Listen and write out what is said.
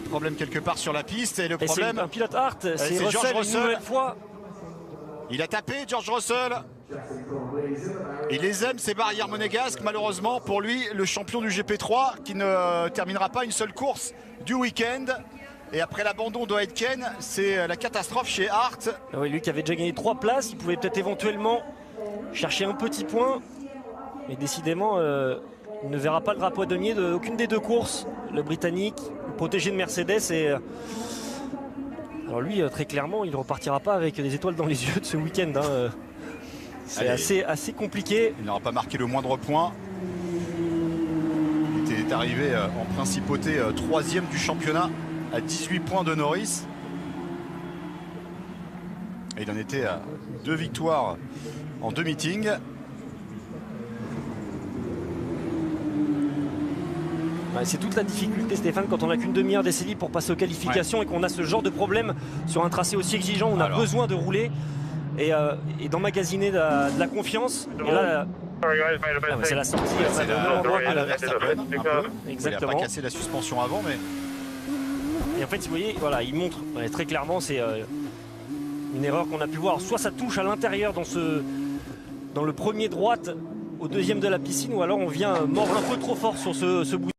un problème quelque part sur la piste. Et le Et problème, c'est un pilote Hart, c'est George Russell une Russell. nouvelle fois. Il a tapé George Russell. Il les aime, ces barrières monégasques. Malheureusement pour lui, le champion du GP3 qui ne terminera pas une seule course du week-end. Et après l'abandon de Aitken, c'est la catastrophe chez Hart. Oui, lui qui avait déjà gagné 3 places, il pouvait peut-être éventuellement chercher un petit point. Mais décidément, il ne verra pas le drapeau à damier d'aucune des deux courses. Le Britannique, protégé de Mercedes. Et alors lui, très clairement, il ne repartira pas avec des étoiles dans les yeux de ce week-end. Hein. C'est assez compliqué. Il n'aura pas marqué le moindre point. Il était arrivé en principauté 3e du championnat à 18 points de Norris. Et il en était à 2 victoires en 2 meetings. C'est toute la difficulté, Stéphane, quand on n'a qu'une demi-heure d'essai libre pour passer aux qualifications et qu'on a ce genre de problème sur un tracé aussi exigeant. On a besoin de rouler et d'emmagasiner de la confiance. Et là, c'est la sortie. Exactement. Il n'a pas cassé la suspension avant, mais... Et en fait, vous voyez, voilà, il montre très clairement, c'est une erreur qu'on a pu voir. Soit ça touche à l'intérieur dans le premier droite au deuxième de la piscine, ou alors on vient mordre un peu trop fort sur ce bout.